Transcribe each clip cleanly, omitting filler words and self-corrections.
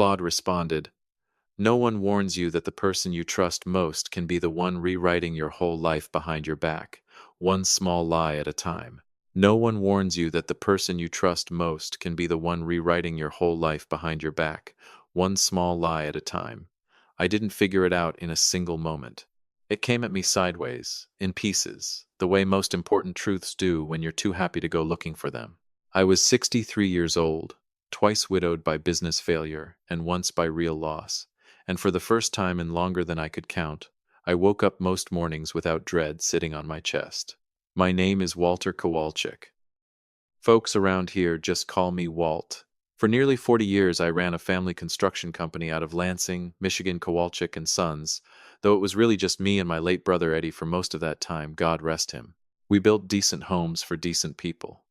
Claude responded, "No one warns you that the person you trust most can be the one rewriting your whole life behind your back, one small lie at a time. No one warns you that the person you trust most can be the one rewriting your whole life behind your back, one small lie at a time." I didn't figure it out in a single moment. It came at me sideways, in pieces, the way most important truths do when you're too happy to go looking for them. I was 63 years old, twice widowed by business failure and once by real loss, and for the first time in longer than I could count, I woke up most mornings without dread sitting on my chest. My name is Walter Kowalczyk. Folks around here just call me Walt. For nearly 40 years, I ran a family construction company out of Lansing, Michigan. Kowalczyk and Sons, though it was really just me and my late brother Eddie for most of that time, God rest him. We built decent homes for decent people.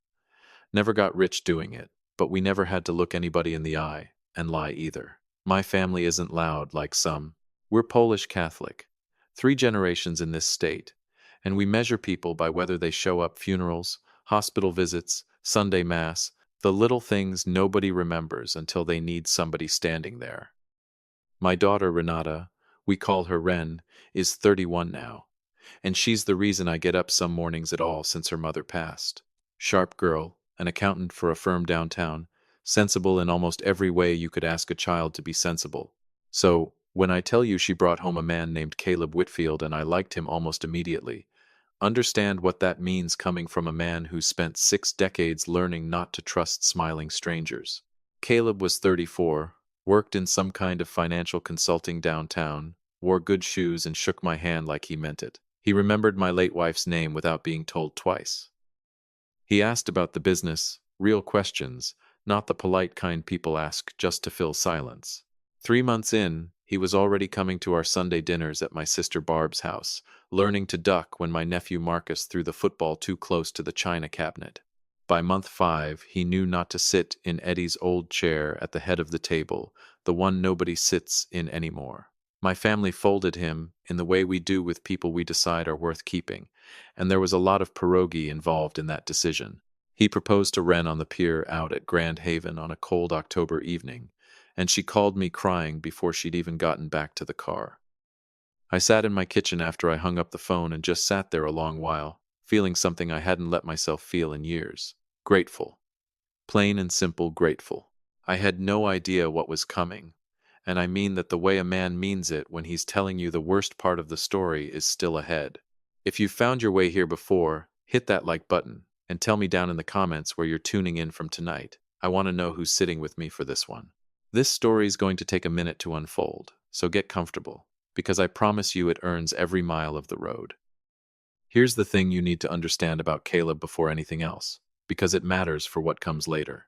Never got rich doing it, but we never had to look anybody in the eye and lie either. My family isn't loud like some. We're Polish Catholic, 3 generations in this state, and we measure people by whether they show up funerals, hospital visits, Sunday Mass, the little things nobody remembers until they need somebody standing there. My daughter Renata, we call her Ren, is 31 now, and she's the reason I get up some mornings at all since her mother passed. Sharp girl, an accountant for a firm downtown, sensible in almost every way you could ask a child to be sensible. So, when I tell you she brought home a man named Caleb Whitfield and I liked him almost immediately, understand what that means coming from a man who spent 6 decades learning not to trust smiling strangers. Caleb was 34, worked in some kind of financial consulting downtown, wore good shoes and shook my hand like he meant it. He remembered my late wife's name without being told twice. He asked about the business, real questions, not the polite kind people ask just to fill silence. 3 months in, he was already coming to our Sunday dinners at my sister Barb's house, learning to duck when my nephew Marcus threw the football too close to the china cabinet. By month 5, he knew not to sit in Eddie's old chair at the head of the table, the one nobody sits in anymore. My family folded him in the way we do with people we decide are worth keeping, and there was a lot of pierogi involved in that decision. He proposed to Ren on the pier out at Grand Haven on a cold October evening, and she called me crying before she'd even gotten back to the car. I sat in my kitchen after I hung up the phone and just sat there a long while, feeling something I hadn't let myself feel in years. Grateful. Plain and simple grateful. I had no idea what was coming, and I mean that the way a man means it when he's telling you the worst part of the story is still ahead. If you've found your way here before, hit that like button, and tell me down in the comments where you're tuning in from tonight. I want to know who's sitting with me for this one. This story is going to take a minute to unfold, so get comfortable, because I promise you it earns every mile of the road. Here's the thing you need to understand about Caleb before anything else, because it matters for what comes later.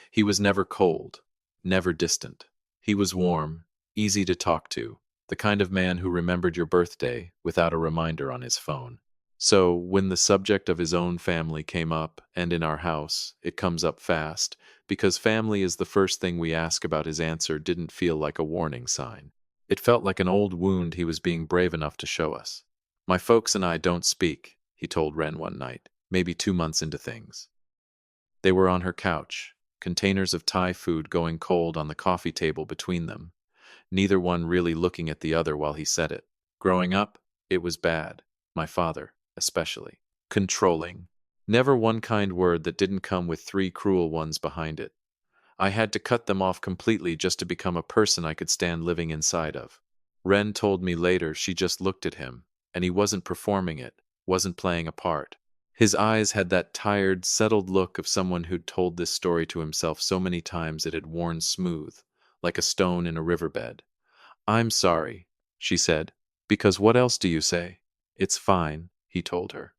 He was never cold, never distant. He was warm, easy to talk to, the kind of man who remembered your birthday without a reminder on his phone. So, when the subject of his own family came up, and in our house, it comes up fast, because family is the first thing we ask about, his answer didn't feel like a warning sign. It felt like an old wound he was being brave enough to show us. "My folks and I don't speak," he told Ren one night, maybe 2 months into things. They were on her couch, containers of Thai food going cold on the coffee table between them, neither one really looking at the other while he said it. Growing up, it was bad. My father, especially. Controlling. Never one kind word that didn't come with 3 cruel ones behind it. I had to cut them off completely just to become a person I could stand living inside of. Ren told me later she just looked at him, and he wasn't performing it, wasn't playing a part. His eyes had that tired, settled look of someone who'd told this story to himself so many times it had worn smooth, like a stone in a riverbed. "I'm sorry," she said. "Because what else do you say?" "It's fine," he told her.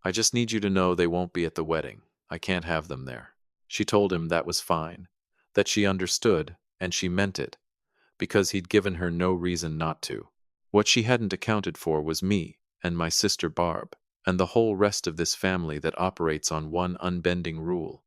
"I just need you to know they won't be at the wedding. I can't have them there." She told him that was fine, that she understood, and she meant it, because he'd given her no reason not to. What she hadn't accounted for was me, and my sister Barb, and the whole rest of this family that operates on one unbending rule.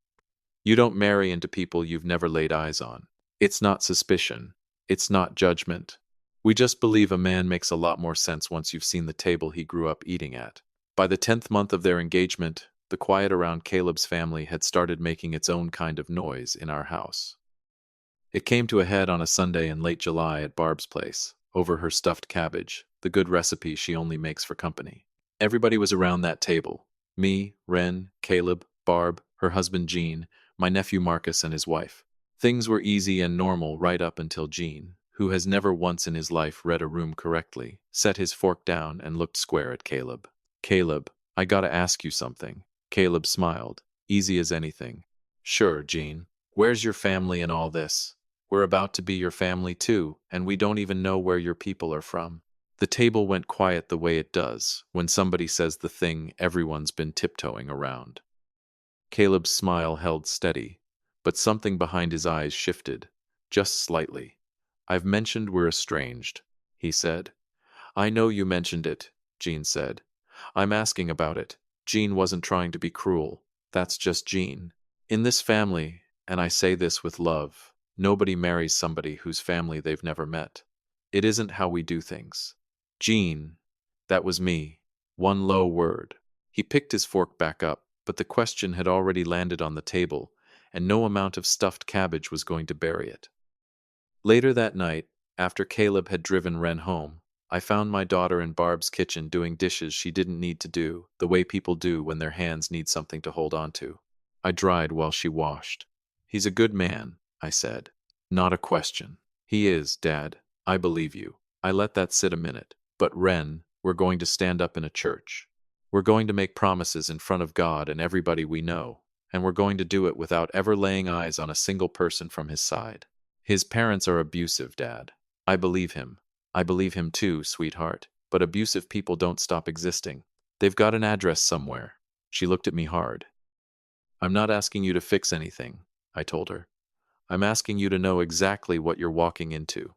You don't marry into people you've never laid eyes on. It's not suspicion. It's not judgment. We just believe a man makes a lot more sense once you've seen the table he grew up eating at. By the 10th month of their engagement, the quiet around Caleb's family had started making its own kind of noise in our house. It came to a head on a Sunday in late July at Barb's place, over her stuffed cabbage, the good recipe she only makes for company. Everybody was around that table. Me, Wren, Caleb, Barb, her husband Jean, my nephew Marcus and his wife. Things were easy and normal right up until Jean, who has never once in his life read a room correctly, set his fork down and looked square at Caleb. Caleb, I gotta ask you something. Caleb smiled, easy as anything. Sure, Jean. Where's your family and all this? We're about to be your family too, and we don't even know where your people are from. The table went quiet the way it does when somebody says the thing everyone's been tiptoeing around. Caleb's smile held steady, but something behind his eyes shifted, just slightly. I've mentioned we're estranged, he said. I know you mentioned it, Jean said. I'm asking about it. Jean wasn't trying to be cruel. That's just Jean. In this family, and I say this with love, nobody marries somebody whose family they've never met. It isn't how we do things. Jean, that was me. One low word. He picked his fork back up, but the question had already landed on the table, and no amount of stuffed cabbage was going to bury it. Later that night, after Caleb had driven Wren home, I found my daughter in Barb's kitchen doing dishes she didn't need to do, the way people do when their hands need something to hold on to. I dried while she washed. He's a good man, I said. Not a question. He is, Dad. I believe you. I let that sit a minute. But Wren, we're going to stand up in a church. We're going to make promises in front of God and everybody we know, and we're going to do it without ever laying eyes on a single person from his side. His parents are abusive, Dad. I believe him. I believe him too, sweetheart. But abusive people don't stop existing. They've got an address somewhere. She looked at me hard. I'm not asking you to fix anything, I told her. I'm asking you to know exactly what you're walking into.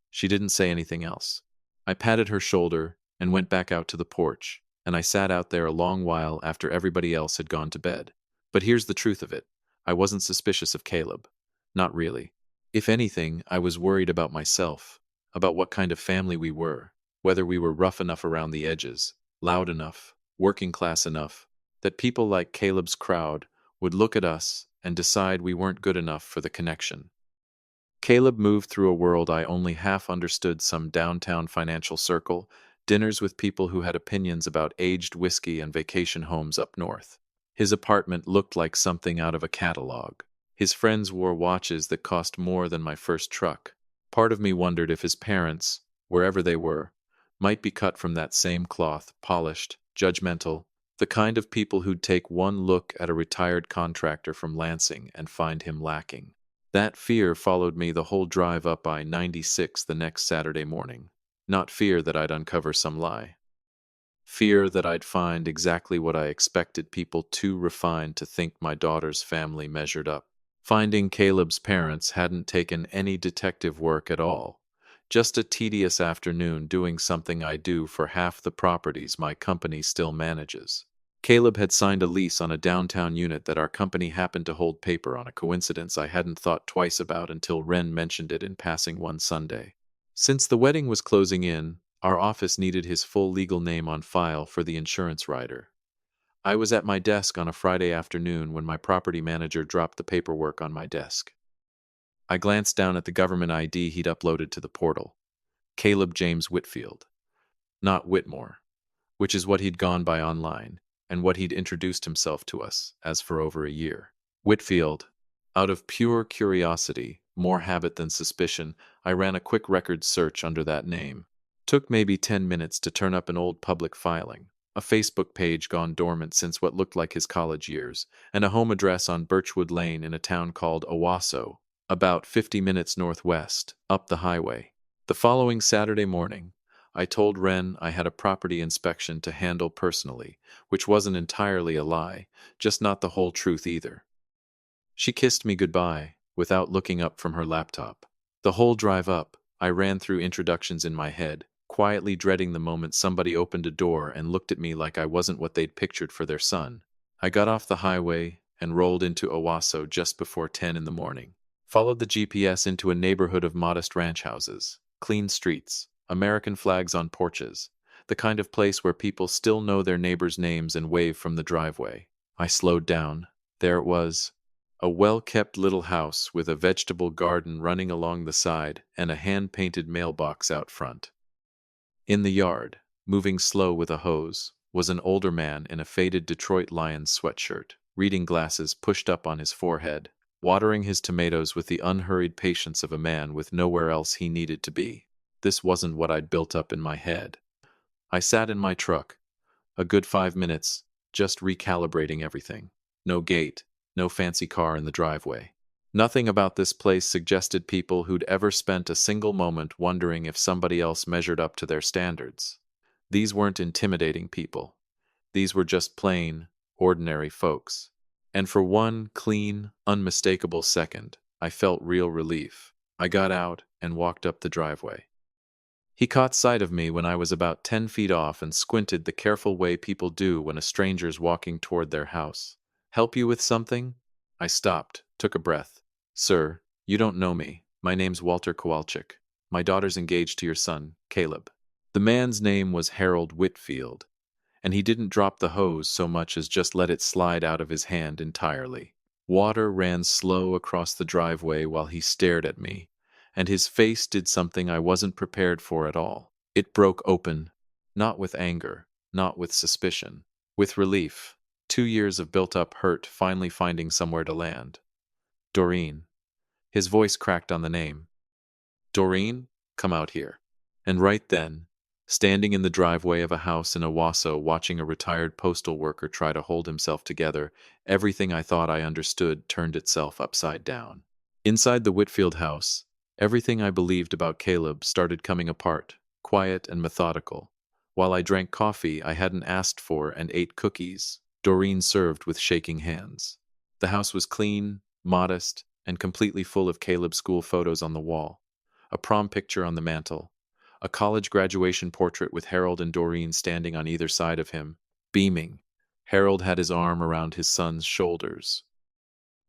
She didn't say anything else. I patted her shoulder and went back out to the porch, and I sat out there a long while after everybody else had gone to bed. But here's the truth of it. I wasn't suspicious of Caleb. Not really. If anything, I was worried about myself, about what kind of family we were, whether we were rough enough around the edges, loud enough, working class enough, that people like Caleb's crowd would look at us and decide we weren't good enough for the connection. Caleb moved through a world I only half understood, some downtown financial circle, dinners with people who had opinions about aged whiskey and vacation homes up north. His apartment looked like something out of a catalog. His friends wore watches that cost more than my first truck. Part of me wondered if his parents, wherever they were, might be cut from that same cloth, polished, judgmental, the kind of people who'd take one look at a retired contractor from Lansing and find him lacking. That fear followed me the whole drive up I-96 the next Saturday morning. Not fear that I'd uncover some lie. Fear that I'd find exactly what I expected people too refined to think my daughter's family measured up. Finding Caleb's parents hadn't taken any detective work at all. Just a tedious afternoon doing something I do for half the properties my company still manages. Caleb had signed a lease on a downtown unit that our company happened to hold paper on, a coincidence I hadn't thought twice about until Wren mentioned it in passing one Sunday. Since the wedding was closing in, our office needed his full legal name on file for the insurance rider. I was at my desk on a Friday afternoon when my property manager dropped the paperwork on my desk. I glanced down at the government ID he'd uploaded to the portal. Caleb James Whitfield. Not Whitmore, which is what he'd gone by online, and what he'd introduced himself to us as for over a year. Whitfield. Out of pure curiosity, more habit than suspicion, I ran a quick record search under that name. Took maybe 10 minutes to turn up an old public filing, a Facebook page gone dormant since what looked like his college years, and a home address on Birchwood Lane in a town called Owasso, about 50 minutes northwest, up the highway. The following Saturday morning, I told Wren I had a property inspection to handle personally, which wasn't entirely a lie, just not the whole truth either. She kissed me goodbye, without looking up from her laptop. The whole drive up, I ran through introductions in my head, quietly dreading the moment somebody opened a door and looked at me like I wasn't what they'd pictured for their son. I got off the highway and rolled into Owasso just before 10 in the morning. Followed the GPS into a neighborhood of modest ranch houses, clean streets, American flags on porches, the kind of place where people still know their neighbors' names and wave from the driveway. I slowed down. There it was. A well-kept little house with a vegetable garden running along the side and a hand-painted mailbox out front. In the yard, moving slow with a hose, was an older man in a faded Detroit Lions sweatshirt, reading glasses pushed up on his forehead, watering his tomatoes with the unhurried patience of a man with nowhere else he needed to be. This wasn't what I'd built up in my head. I sat in my truck, a good 5 minutes, just recalibrating everything. No gate, no fancy car in the driveway. Nothing about this place suggested people who'd ever spent a single moment wondering if somebody else measured up to their standards. These weren't intimidating people. These were just plain, ordinary folks. And for one clean, unmistakable second, I felt real relief. I got out and walked up the driveway. He caught sight of me when I was about 10 feet off and squinted the careful way people do when a stranger's walking toward their house. "Help you with something?" I stopped, took a breath. "Sir, you don't know me. My name's Walter Kowalczyk. My daughter's engaged to your son, Caleb." The man's name was Harold Whitfield, and he didn't drop the hose so much as just let it slide out of his hand entirely. Water ran slow across the driveway while he stared at me, and his face did something I wasn't prepared for at all. It broke open, not with anger, not with suspicion, with relief. 2 years of built-up hurt finally finding somewhere to land. "Doreen." His voice cracked on the name. "Doreen, come out here." And right then, standing in the driveway of a house in Owasso watching a retired postal worker try to hold himself together, everything I thought I understood turned itself upside down. Inside the Whitfield house, everything I believed about Caleb started coming apart, quiet and methodical. While I drank coffee I hadn't asked for and ate cookies, Doreen served with shaking hands. The house was clean, modest, and completely full of Caleb's school photos on the wall, a prom picture on the mantel, a college graduation portrait with Harold and Doreen standing on either side of him, beaming. Harold had his arm around his son's shoulders.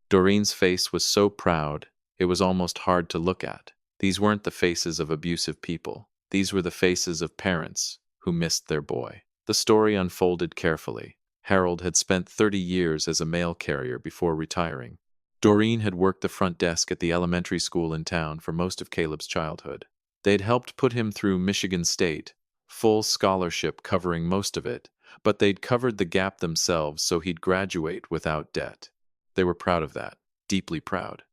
Doreen's face was so proud, it was almost hard to look at. These weren't the faces of abusive people. These were the faces of parents who missed their boy. The story unfolded carefully. Harold had spent 30 years as a mail carrier before retiring. Doreen had worked the front desk at the elementary school in town for most of Caleb's childhood. They'd helped put him through Michigan State, full scholarship covering most of it, but they'd covered the gap themselves so he'd graduate without debt. They were proud of that, deeply proud.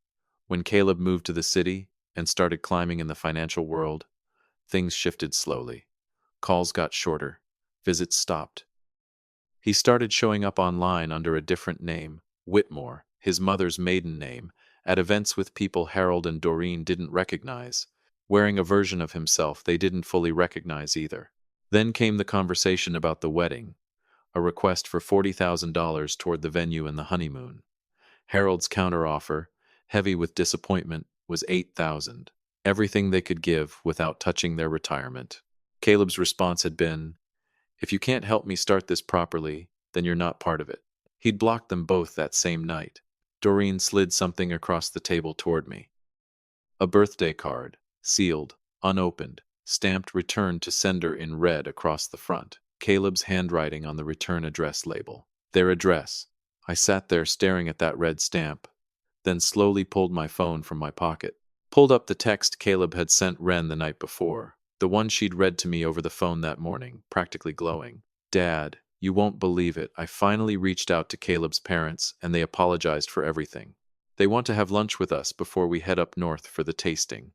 When Caleb moved to the city and started climbing in the financial world, things shifted slowly. Calls got shorter, visits stopped. He started showing up online under a different name, Whitmore, his mother's maiden name, at events with people Harold and Doreen didn't recognize, wearing a version of himself they didn't fully recognize either. Then came the conversation about the wedding, a request for $40,000 toward the venue and the honeymoon. Harold's counteroffer, heavy with disappointment, was $8,000, everything they could give without touching their retirement. Caleb's response had been, "If you can't help me start this properly, then you're not part of it." He'd blocked them both that same night. Doreen slid something across the table toward me. A birthday card, sealed, unopened, stamped "returned to sender" in red across the front. Caleb's handwriting on the return address label. Their address. I sat there staring at that red stamp, then slowly pulled my phone from my pocket. Pulled up the text Caleb had sent Ren the night before, the one she'd read to me over the phone that morning, practically glowing. "Dad, you won't believe it. I finally reached out to Caleb's parents, and they apologized for everything. They want to have lunch with us before we head up north for the tasting.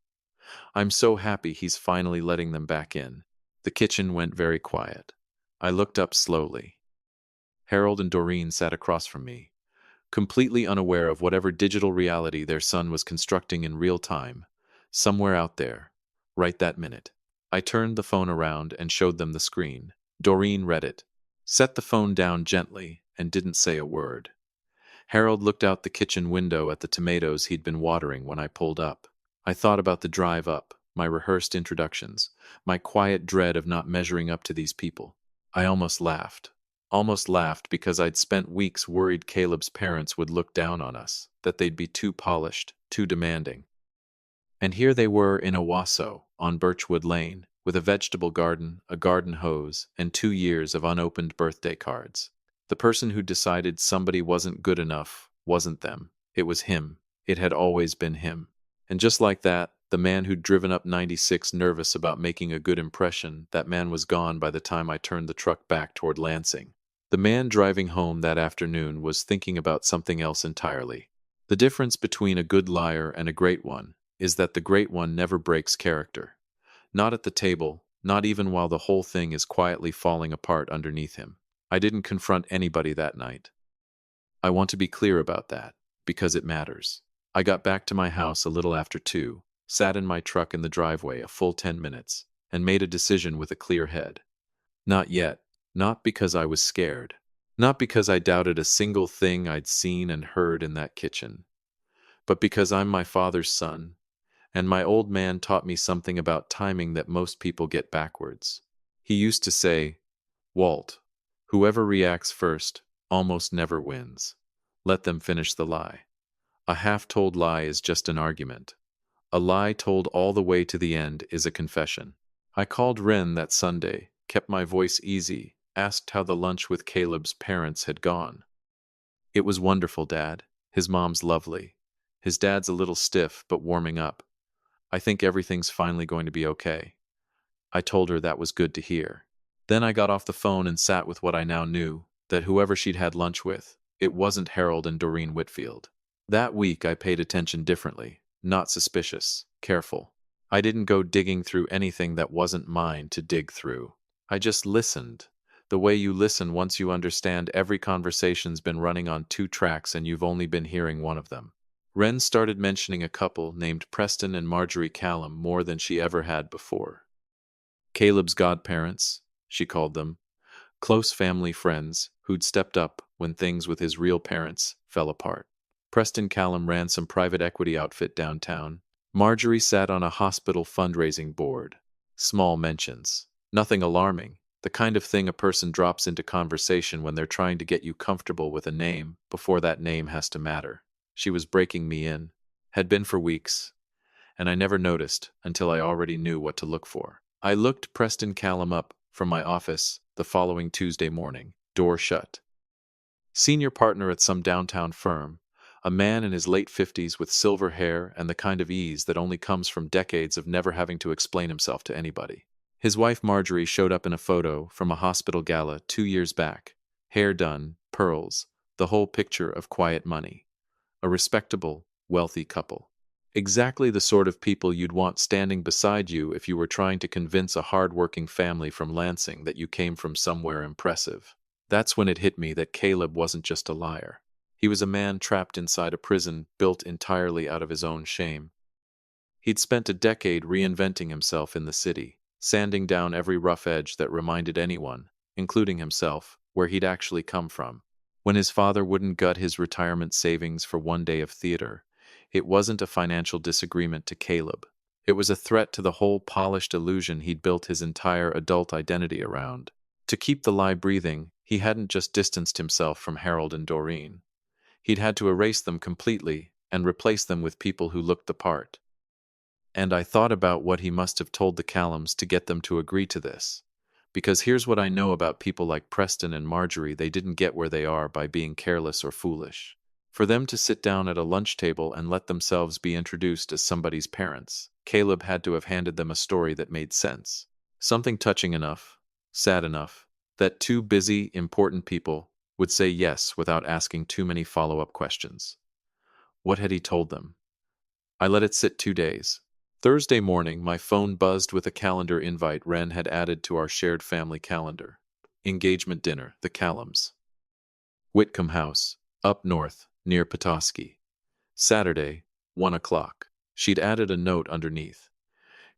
I'm so happy he's finally letting them back in." The kitchen went very quiet. I looked up slowly. Harold and Doreen sat across from me, completely unaware of whatever digital reality their son was constructing in real time, somewhere out there, right that minute. I turned the phone around and showed them the screen. Doreen read it, set the phone down gently, and didn't say a word. Harold looked out the kitchen window at the tomatoes he'd been watering when I pulled up. I thought about the drive up, my rehearsed introductions, my quiet dread of not measuring up to these people. I almost laughed. Almost laughed because I'd spent weeks worried Caleb's parents would look down on us, that they'd be too polished, too demanding. And here they were in Owasso, on Birchwood Lane, with a vegetable garden, a garden hose, and 2 years of unopened birthday cards. The person who decided somebody wasn't good enough wasn't them. It was him. It had always been him. And just like that, the man who'd driven up 96 nervous about making a good impression, that man was gone by the time I turned the truck back toward Lansing. The man driving home that afternoon was thinking about something else entirely. The difference between a good liar and a great one is that the great one never breaks character. Not at the table, not even while the whole thing is quietly falling apart underneath him. I didn't confront anybody that night. I want to be clear about that, because it matters. I got back to my house a little after 2, sat in my truck in the driveway a full 10 minutes, and made a decision with a clear head. Not yet. Not because I was scared. Not because I doubted a single thing I'd seen and heard in that kitchen. But because I'm my father's son, and my old man taught me something about timing that most people get backwards. He used to say, "Walt, whoever reacts first almost never wins. Let them finish the lie. A half-told lie is just an argument. A lie told all the way to the end is a confession." I called Ren that Sunday, kept my voice easy, asked how the lunch with Caleb's parents had gone. "It was wonderful, Dad. His mom's lovely. His dad's a little stiff, but warming up. I think everything's finally going to be okay." I told her that was good to hear. Then I got off the phone and sat with what I now knew, that whoever she'd had lunch with, it wasn't Harold and Doreen Whitfield. That week I paid attention differently, not suspicious, careful. I didn't go digging through anything that wasn't mine to dig through. I just listened. The way you listen once you understand every conversation's been running on 2 tracks and you've only been hearing one of them. Ren started mentioning a couple named Preston and Marjorie Callum more than she ever had before. Caleb's godparents, she called them, close family friends who'd stepped up when things with his real parents fell apart. Preston Callum ran some private equity outfit downtown. Marjorie sat on a hospital fundraising board. Small mentions. Nothing alarming. The kind of thing a person drops into conversation when they're trying to get you comfortable with a name before that name has to matter. She was breaking me in. Had been for weeks. And I never noticed until I already knew what to look for. I looked Preston Callum up from my office the following Tuesday morning, door shut. Senior partner at some downtown firm, a man in his late 50s with silver hair and the kind of ease that only comes from decades of never having to explain himself to anybody. His wife Marjorie showed up in a photo from a hospital gala 2 years back. Hair done, pearls, the whole picture of quiet money. A respectable, wealthy couple. Exactly the sort of people you'd want standing beside you if you were trying to convince a hard-working family from Lansing that you came from somewhere impressive. That's when it hit me that Caleb wasn't just a liar. He was a man trapped inside a prison built entirely out of his own shame. He'd spent a decade reinventing himself in the city, sanding down every rough edge that reminded anyone, including himself, where he'd actually come from. When his father wouldn't gut his retirement savings for one day of theater, it wasn't a financial disagreement to Caleb. It was a threat to the whole polished illusion he'd built his entire adult identity around. To keep the lie breathing, he hadn't just distanced himself from Harold and Doreen. He'd had to erase them completely and replace them with people who looked the part. And I thought about what he must have told the Callums to get them to agree to this. Because here's what I know about people like Preston and Marjorie: they didn't get where they are by being careless or foolish. For them to sit down at a lunch table and let themselves be introduced as somebody's parents, Caleb had to have handed them a story that made sense. Something touching enough, sad enough, that 2 busy, important people would say yes without asking too many follow-up questions. What had he told them? I let it sit 2 days. Thursday morning, my phone buzzed with a calendar invite Ren had added to our shared family calendar. Engagement dinner, the Callums. Whitcomb House, up north, near Petoskey. Saturday, 1 o'clock. She'd added a note underneath.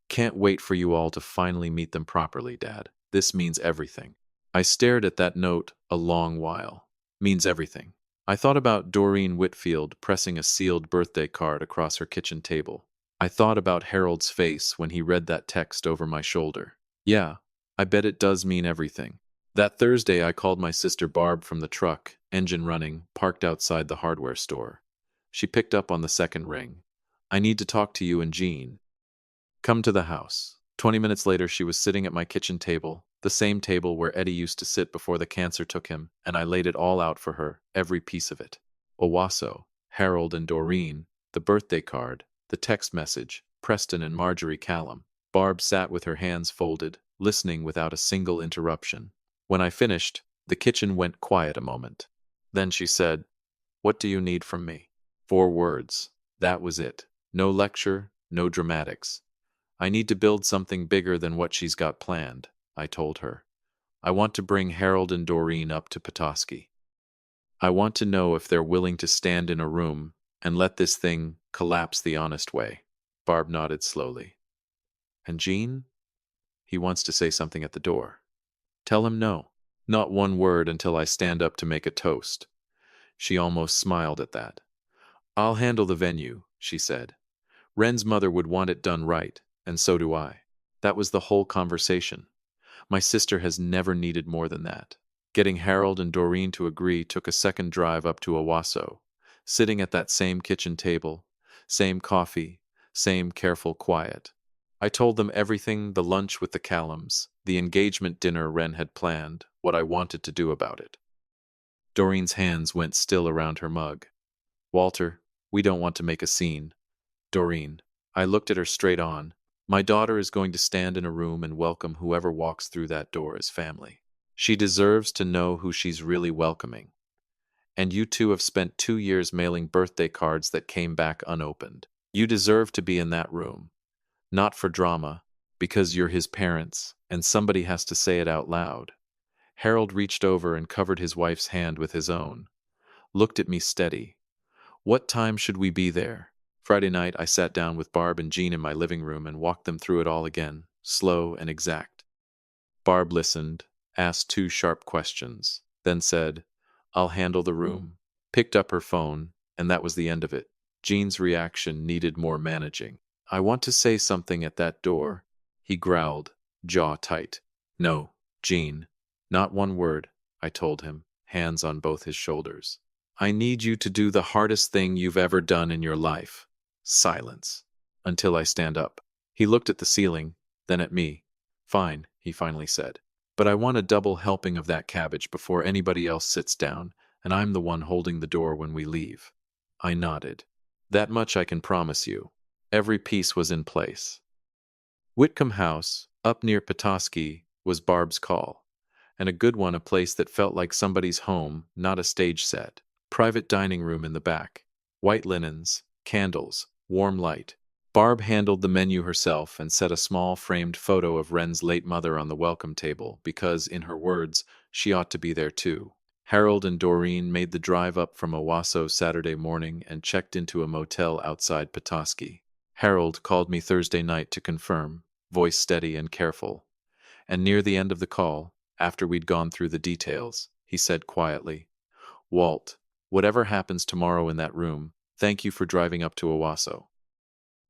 "Can't wait for you all to finally meet them properly, Dad. This means everything." I stared at that note a long while. Means everything. I thought about Doreen Whitfield pressing a sealed birthday card across her kitchen table. I thought about Harold's face when he read that text over my shoulder. Yeah, I bet it does mean everything. That Thursday I called my sister Barb from the truck, engine running, parked outside the hardware store. She picked up on the second ring. "I need to talk to you and Jean. Come to the house." 20 minutes later she was sitting at my kitchen table, the same table where Eddie used to sit before the cancer took him, and I laid it all out for her, every piece of it. Owasso, Harold and Doreen, the birthday card, the text message, Preston and Marjorie Callum. Barb sat with her hands folded, listening without a single interruption. When I finished, the kitchen went quiet a moment. Then she said, "What do you need from me?" 4 words. That was it. No lecture, no dramatics. "I need to build something bigger than what she's got planned," I told her. "I want to bring Harold and Doreen up to Petoskey. I want to know if they're willing to stand in a room and let this thing collapse the honest way." Barb nodded slowly. "And Gene? He wants to say something at the door." "Tell him no. Not one word until I stand up to make a toast." She almost smiled at that. "I'll handle the venue," she said. "Wren's mother would want it done right, and so do I." That was the whole conversation. My sister has never needed more than that. Getting Harold and Doreen to agree took a second drive up to Owasso. Sitting at that same kitchen table, same coffee, same careful quiet. I told them everything, the lunch with the Callums, the engagement dinner Wren had planned, what I wanted to do about it. Doreen's hands went still around her mug. "Walter, we don't want to make a scene." "Doreen," I looked at her straight on, "my daughter is going to stand in a room and welcome whoever walks through that door as family. She deserves to know who she's really welcoming. And you two have spent 2 years mailing birthday cards that came back unopened. You deserve to be in that room. Not for drama, because you're his parents, and somebody has to say it out loud." Harold reached over and covered his wife's hand with his own. Looked at me steady. "What time should we be there?" Friday night, I sat down with Barb and Jean in my living room and walked them through it all again, slow and exact. Barb listened, asked 2 sharp questions, then said, "I'll handle the room," picked up her phone, and that was the end of it. Jean's reaction needed more managing. "I want to say something at that door," he growled, jaw tight. "No, Jean, not one word," I told him, hands on both his shoulders. "I need you to do the hardest thing you've ever done in your life. Silence. Until I stand up." He looked at the ceiling, then at me. "Fine," he finally said. "But I want a double helping of that cabbage before anybody else sits down, and I'm the one holding the door when we leave." I nodded. "That much I can promise you." Every piece was in place. Whitcomb House, up near Petoskey, was Barb's call. And a good one, a place that felt like somebody's home, not a stage set. Private dining room in the back. White linens, candles, warm light. Barb handled the menu herself and set a small framed photo of Wren's late mother on the welcome table because, in her words, she ought to be there too. Harold and Doreen made the drive up from Owasso Saturday morning and checked into a motel outside Petoskey. Harold called me Thursday night to confirm, voice steady and careful. And near the end of the call, after we'd gone through the details, he said quietly, "Walt, whatever happens tomorrow in that room, thank you for driving up to Owasso.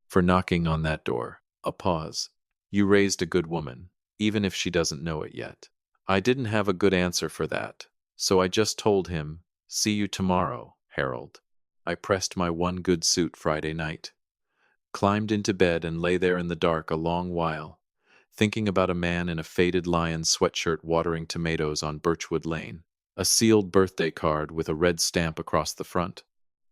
For knocking on that door." A pause. "You raised a good woman, even if she doesn't know it yet." I didn't have a good answer for that, so I just told him, "See you tomorrow, Harold." I pressed my one good suit Friday night, climbed into bed and lay there in the dark a long while, thinking about a man in a faded lion sweatshirt watering tomatoes on Birchwood Lane, a sealed birthday card with a red stamp across the front,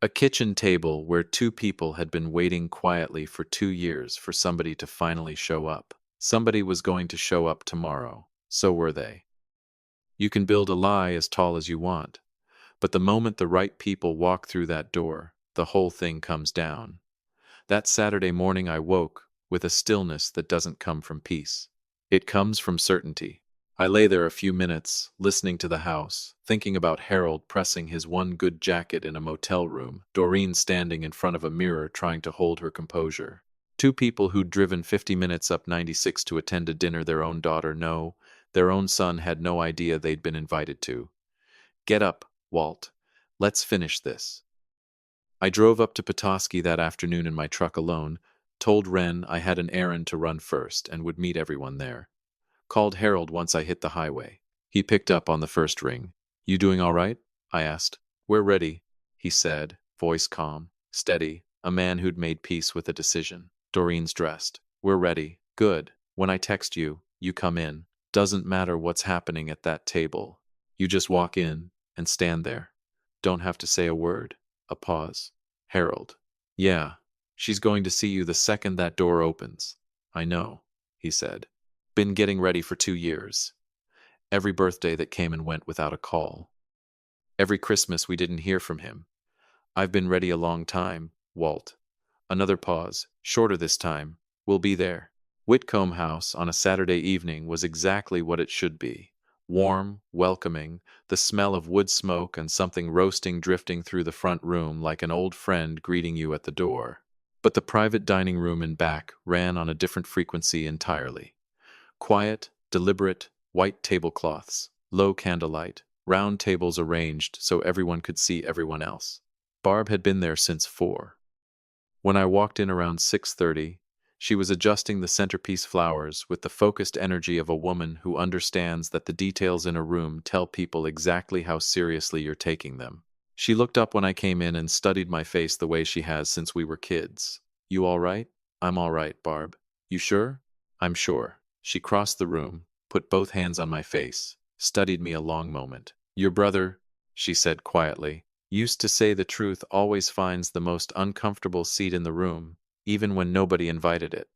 a kitchen table where 2 people had been waiting quietly for 2 years for somebody to finally show up. Somebody was going to show up tomorrow. So were they. You can build a lie as tall as you want, but the moment the right people walk through that door, the whole thing comes down. That Saturday morning I woke with a stillness that doesn't come from peace. It comes from certainty. I lay there a few minutes, listening to the house, thinking about Harold pressing his one good jacket in a motel room, Doreen standing in front of a mirror trying to hold her composure. 2 people who'd driven 50 minutes up 96 to attend a dinner their own daughter, no, their own son had no idea they'd been invited to. "Get up, Walt. Let's finish this." I drove up to Petoskey that afternoon in my truck alone, told Wren I had an errand to run first and would meet everyone there. Called Harold once I hit the highway. He picked up on the first ring. "You doing all right?" I asked. "We're ready," he said, voice calm, steady, a man who'd made peace with a decision. "Doreen's dressed. We're ready. Good. When I text you, you come in. Doesn't matter what's happening at that table. You just walk in and stand there. Don't have to say a word." A pause. Harold. Yeah, she's going to see you the second that door opens. I know, he said. Been getting ready for 2 years. Every birthday that came and went without a call. Every Christmas we didn't hear from him. I've been ready a long time, Walt. Another pause, shorter this time. We'll be there. Whitcomb House on a Saturday evening was exactly what it should be. Warm, welcoming, the smell of wood smoke and something roasting drifting through the front room like an old friend greeting you at the door. But the private dining room in back ran on a different frequency entirely. Quiet, deliberate, white tablecloths, low candlelight, round tables arranged so everyone could see everyone else. Barb had been there since 4. When I walked in around 6:30, she was adjusting the centerpiece flowers with the focused energy of a woman who understands that the details in a room tell people exactly how seriously you're taking them. She looked up when I came in and studied my face the way she has since we were kids. You all right? I'm all right, Barb. You sure? I'm sure. She crossed the room, put both hands on my face, studied me a long moment. Your brother, she said quietly, used to say the truth always finds the most uncomfortable seat in the room, even when nobody invited it.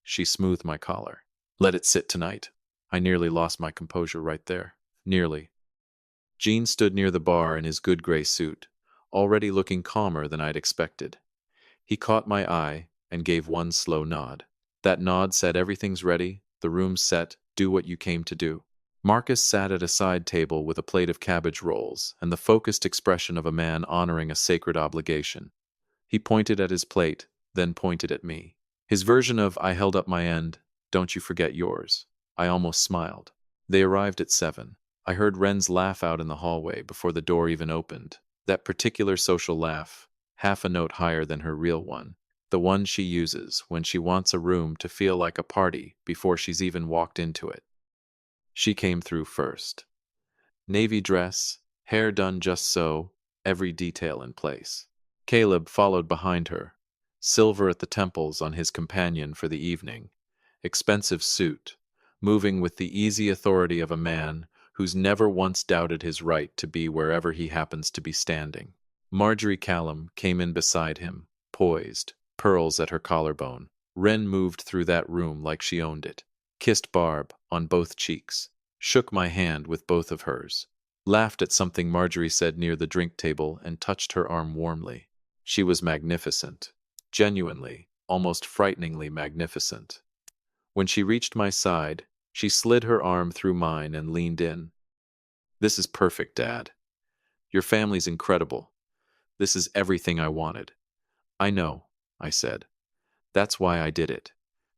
She smoothed my collar. Let it sit tonight. I nearly lost my composure right there. Nearly. Gene stood near the bar in his good gray suit, already looking calmer than I'd expected. He caught my eye and gave one slow nod. That nod said everything's ready, the room's set, do what you came to do. Marcus sat at a side table with a plate of cabbage rolls and the focused expression of a man honoring a sacred obligation. He pointed at his plate, then pointed at me. His version of I held up my end, don't you forget yours. I almost smiled. They arrived at 7. I heard Wren's laugh out in the hallway before the door even opened. That particular social laugh, half a note higher than her real one. The one she uses when she wants a room to feel like a party before she's even walked into it. She came through first. Navy dress, hair done just so, every detail in place. Caleb followed behind her, silver at the temples on his companion for the evening. Expensive suit, moving with the easy authority of a man who's never once doubted his right to be wherever he happens to be standing. Marjorie Callum came in beside him, poised, pearls at her collarbone. Wren moved through that room like she owned it, kissed Barb on both cheeks, shook my hand with both of hers, laughed at something Marjorie said near the drink table and touched her arm warmly. She was magnificent, genuinely, almost frighteningly magnificent. When she reached my side, she slid her arm through mine and leaned in. This is perfect, Dad. Your family's incredible. This is everything I wanted. I know, I said. That's why I did it.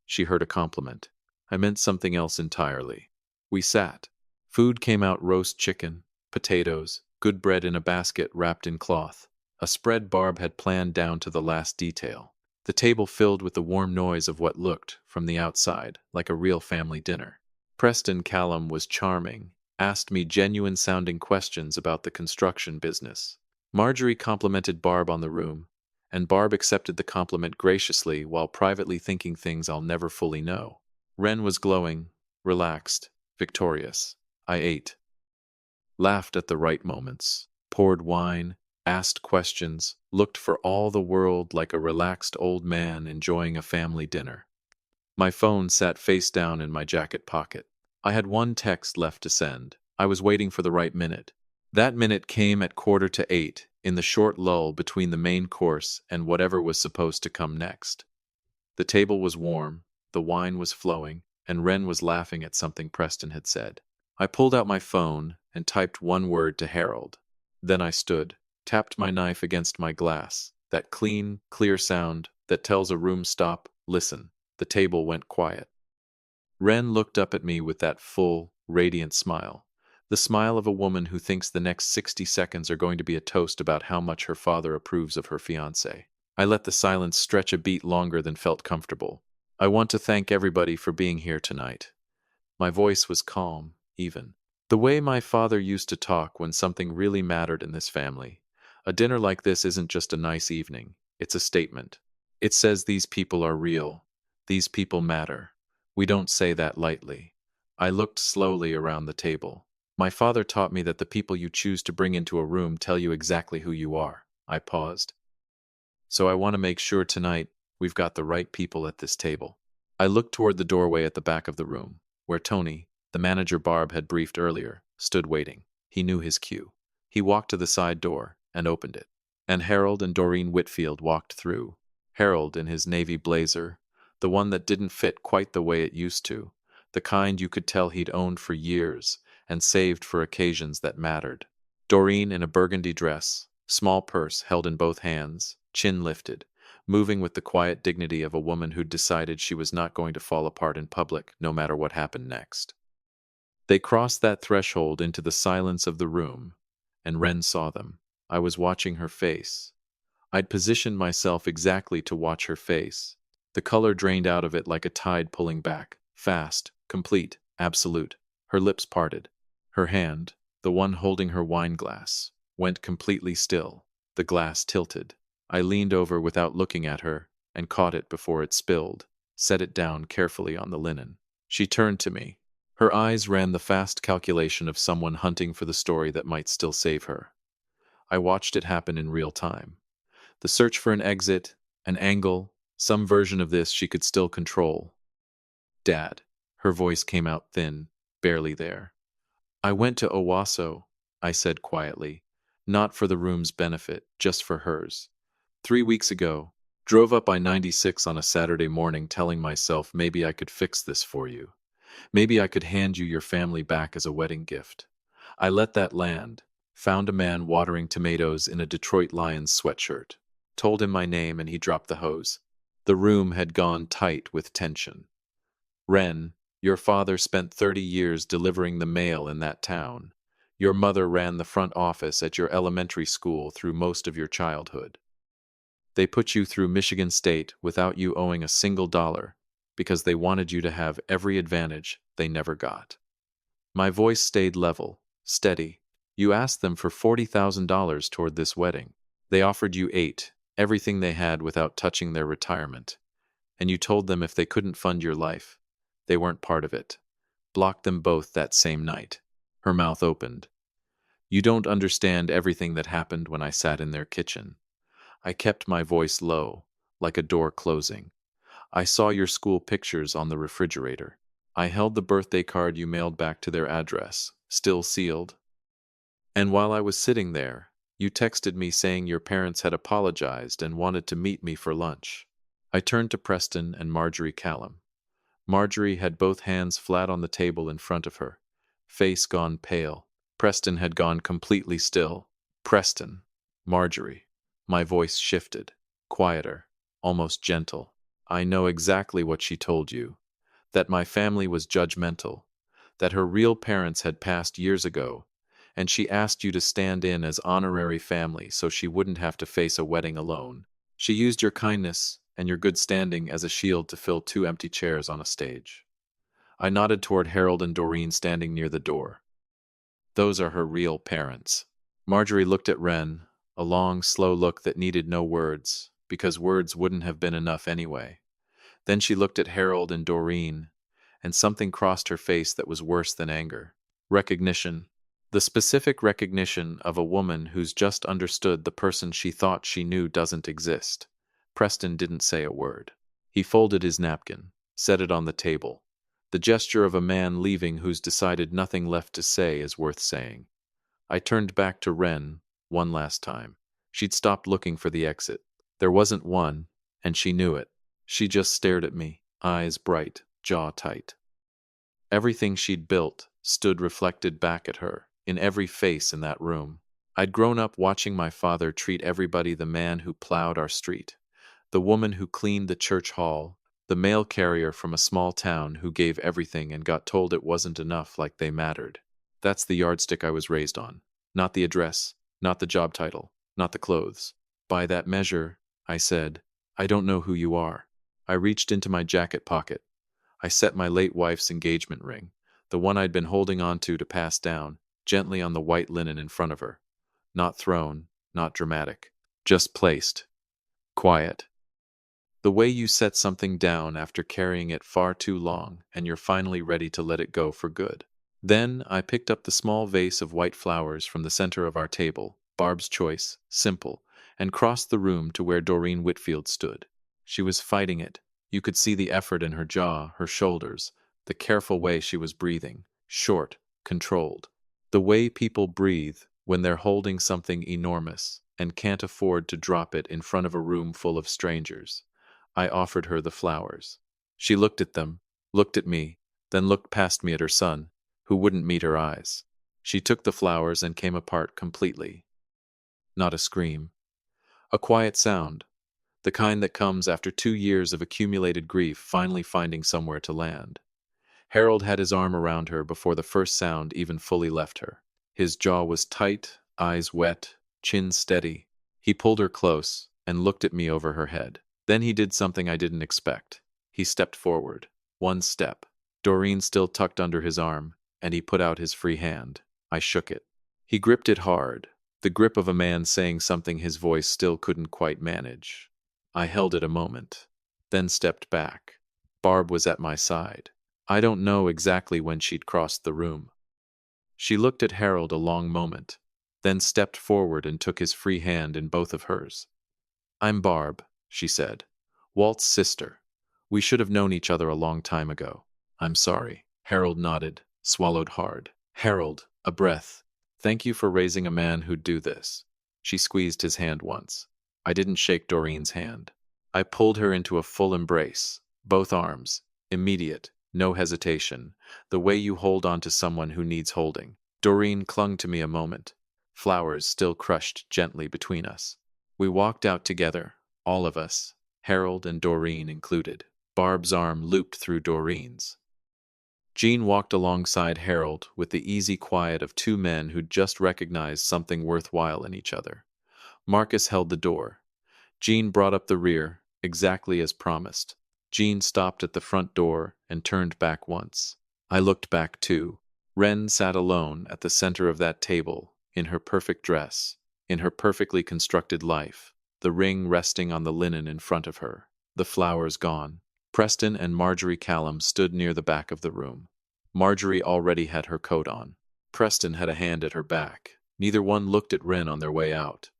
She heard a compliment. I meant something else entirely. We sat. Food came out: roast chicken, potatoes, good bread in a basket wrapped in cloth. A spread Barb had planned down to the last detail. The table filled with the warm noise of what looked, from the outside, like a real family dinner. Preston Callum was charming, asked me genuine-sounding questions about the construction business. Marjorie complimented Barb on the room, and Barb accepted the compliment graciously while privately thinking things I'll never fully know. Wren was glowing, relaxed, victorious. I ate, laughed at the right moments, poured wine, asked questions, looked for all the world like a relaxed old man enjoying a family dinner. My phone sat face down in my jacket pocket. I had one text left to send. I was waiting for the right minute. That minute came at 7:45, in the short lull between the main course and whatever was supposed to come next. The table was warm, the wine was flowing, and Wren was laughing at something Preston had said. I pulled out my phone and typed one word to Harold. Then I stood, tapped my knife against my glass, that clean, clear sound that tells a room stop, listen. The table went quiet. Wren looked up at me with that full, radiant smile. The smile of a woman who thinks the next 60 seconds are going to be a toast about how much her father approves of her fiancé. I let the silence stretch a beat longer than felt comfortable. I want to thank everybody for being here tonight. My voice was calm, even. The way my father used to talk when something really mattered in this family. A dinner like this isn't just a nice evening. It's a statement. It says these people are real. These people matter. We don't say that lightly. I looked slowly around the table. My father taught me that the people you choose to bring into a room tell you exactly who you are. I paused. So I want to make sure tonight we've got the right people at this table. I looked toward the doorway at the back of the room, where Tony, the manager Barb had briefed earlier, stood waiting. He knew his cue. He walked to the side door and opened it. And Harold and Doreen Whitfield walked through. Harold in his navy blazer, the one that didn't fit quite the way it used to, the kind you could tell he'd owned for years and saved for occasions that mattered. Doreen in a burgundy dress, small purse held in both hands, chin lifted, moving with the quiet dignity of a woman who'd decided she was not going to fall apart in public no matter what happened next. They crossed that threshold into the silence of the room, and Wren saw them. I was watching her face. I'd positioned myself exactly to watch her face. The color drained out of it like a tide pulling back, fast, complete, absolute. Her lips parted. Her hand, the one holding her wine glass, went completely still. The glass tilted. I leaned over without looking at her and caught it before it spilled, set it down carefully on the linen. She turned to me. Her eyes ran the fast calculation of someone hunting for the story that might still save her. I watched it happen in real time. The search for an exit, an angle, some version of this she could still control. Dad. Her voice came out thin, barely there. I went to Owasso, I said quietly, not for the room's benefit, just for hers. 3 weeks ago, drove up I-96 on a Saturday morning telling myself maybe I could fix this for you. Maybe I could hand you your family back as a wedding gift. I let that land, found a man watering tomatoes in a Detroit Lions sweatshirt, told him my name and he dropped the hose. The room had gone tight with tension. Wren, your father spent 30 years delivering the mail in that town. Your mother ran the front office at your elementary school through most of your childhood. They put you through Michigan State without you owing a single dollar because they wanted you to have every advantage they never got. My voice stayed level, steady. You asked them for $40,000 toward this wedding. They offered you 8, everything they had without touching their retirement. And you told them if they couldn't fund your life, they weren't part of it. Blocked them both that same night. Her mouth opened. You don't understand everything that happened when I sat in their kitchen. I kept my voice low, like a door closing. I saw your school pictures on the refrigerator. I held the birthday card you mailed back to their address, still sealed. And while I was sitting there, you texted me saying your parents had apologized and wanted to meet me for lunch. I turned to Preston and Marjorie Callum. Marjorie had both hands flat on the table in front of her, face gone pale. Preston had gone completely still. Preston. Marjorie. My voice shifted, quieter, almost gentle. I know exactly what she told you. That my family was judgmental. That her real parents had passed years ago. And she asked you to stand in as honorary family so she wouldn't have to face a wedding alone. She used your kindness and your good standing as a shield to fill 2 empty chairs on a stage. I nodded toward Harold and Doreen standing near the door. Those are her real parents. Marjorie looked at Wren, a long, slow look that needed no words, because words wouldn't have been enough anyway. Then she looked at Harold and Doreen, and something crossed her face that was worse than anger. Recognition. The specific recognition of a woman who's just understood the person she thought she knew doesn't exist. Preston didn't say a word. He folded his napkin, set it on the table. The gesture of a man leaving who's decided nothing left to say is worth saying. I turned back to Wren one last time. She'd stopped looking for the exit. There wasn't one, and she knew it. She just stared at me, eyes bright, jaw tight. Everything she'd built stood reflected back at her, in every face in that room. I'd grown up watching my father treat everybody: the man who plowed our street, the woman who cleaned the church hall, the mail carrier from a small town who gave everything and got told it wasn't enough like they mattered. That's the yardstick I was raised on. Not the address, not the job title, not the clothes. By that measure, I said, I don't know who you are. I reached into my jacket pocket. I set my late wife's engagement ring, the one I'd been holding on to pass down, gently on the white linen in front of her. Not thrown, not dramatic, just placed. Quiet. The way you set something down after carrying it far too long and you're finally ready to let it go for good. Then I picked up the small vase of white flowers from the center of our table, Barb's choice, simple, and crossed the room to where Doreen Whitfield stood. She was fighting it. You could see the effort in her jaw, her shoulders, the careful way she was breathing, short, controlled. The way people breathe when they're holding something enormous and can't afford to drop it in front of a room full of strangers. I offered her the flowers. She looked at them, looked at me, then looked past me at her son, who wouldn't meet her eyes. She took the flowers and came apart completely. Not a scream. A quiet sound, the kind that comes after 2 years of accumulated grief finally finding somewhere to land. Harold had his arm around her before the first sound even fully left her. His jaw was tight, eyes wet, chin steady. He pulled her close and looked at me over her head. Then he did something I didn't expect. He stepped forward. One step. Doreen still tucked under his arm, and he put out his free hand. I shook it. He gripped it hard, the grip of a man saying something his voice still couldn't quite manage. I held it a moment, then stepped back. Barb was at my side. I don't know exactly when she'd crossed the room. She looked at Harold a long moment, then stepped forward and took his free hand in both of hers. "I'm Barb," she said. "Walt's sister. We should have known each other a long time ago. I'm sorry." Harold nodded, swallowed hard. "Harold, a breath. Thank you for raising a man who'd do this." She squeezed his hand once. I didn't shake Doreen's hand. I pulled her into a full embrace, both arms, immediate, no hesitation, the way you hold on to someone who needs holding. Doreen clung to me a moment, flowers still crushed gently between us. We walked out together, all of us, Harold and Doreen included. Barb's arm looped through Doreen's. Jean walked alongside Harold with the easy quiet of two men who'd just recognized something worthwhile in each other. Marcus held the door. Jean brought up the rear, exactly as promised. Jean stopped at the front door and turned back once. I looked back too. Wren sat alone at the center of that table, in her perfect dress, in her perfectly constructed life, the ring resting on the linen in front of her, the flowers gone. Preston and Marjorie Callum stood near the back of the room. Marjorie already had her coat on. Preston had a hand at her back. Neither one looked at Wren on their way out.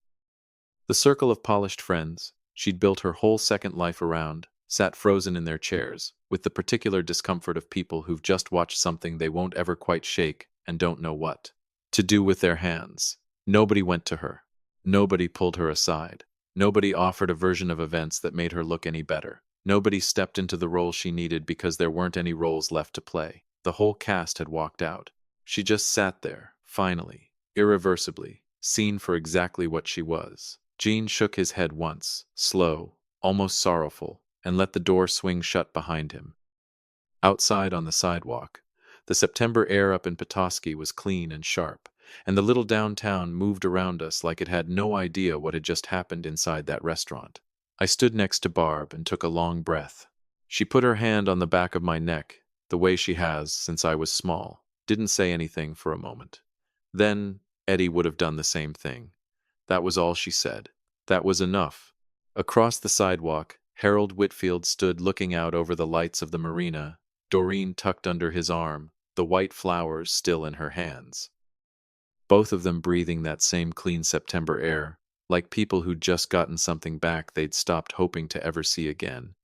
The circle of polished friends she'd built her whole second life around sat frozen in their chairs, with the particular discomfort of people who've just watched something they won't ever quite shake and don't know what to do with their hands. Nobody went to her. Nobody pulled her aside. Nobody offered a version of events that made her look any better. Nobody stepped into the role she needed because there weren't any roles left to play. The whole cast had walked out. She just sat there, finally, irreversibly, seen for exactly what she was. Jean shook his head once, slow, almost sorrowful, and let the door swing shut behind him. Outside on the sidewalk, the September air up in Petoskey was clean and sharp, and the little downtown moved around us like it had no idea what had just happened inside that restaurant. I stood next to Barb and took a long breath. She put her hand on the back of my neck, the way she has since I was small, didn't say anything for a moment. Then Eddie would have done the same thing. That was all she said. That was enough. Across the sidewalk, Harold Whitfield stood looking out over the lights of the marina, Doreen tucked under his arm, the white flowers still in her hands. Both of them breathing that same clean September air, like people who'd just gotten something back they'd stopped hoping to ever see again.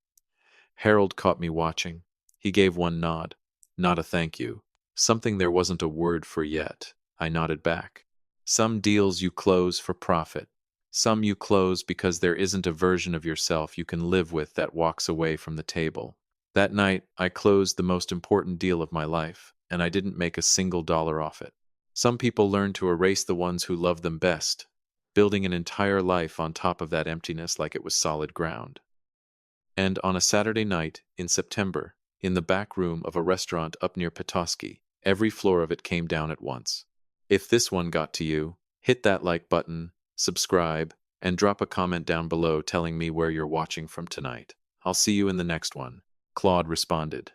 Harold caught me watching. He gave one nod. Not a thank you. Something there wasn't a word for yet. I nodded back. Some deals you close for profit. Some you close because there isn't a version of yourself you can live with that walks away from the table. That night, I closed the most important deal of my life, and I didn't make a single dollar off it. Some people learn to erase the ones who love them best, building an entire life on top of that emptiness like it was solid ground. And on a Saturday night, in September, in the back room of a restaurant up near Petoskey, every floor of it came down at once. If this one got to you, hit that like button, subscribe, and drop a comment down below telling me where you're watching from tonight. I'll see you in the next one. Claude responded.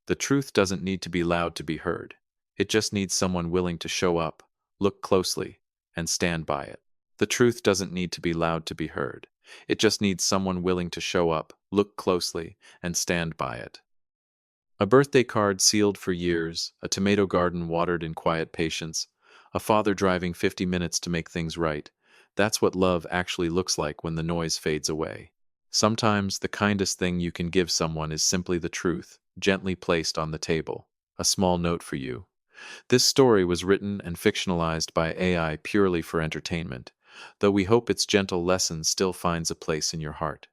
The truth doesn't need to be loud to be heard. It just needs someone willing to show up, look closely, and stand by it. The truth doesn't need to be loud to be heard. It just needs someone willing to show up, look closely, and stand by it. A birthday card sealed for years, a tomato garden watered in quiet patience, a father driving 50 minutes to make things right. That's what love actually looks like when the noise fades away. Sometimes the kindest thing you can give someone is simply the truth, gently placed on the table. A small note for you. This story was written and fictionalized by AI purely for entertainment, though we hope its gentle lesson still finds a place in your heart.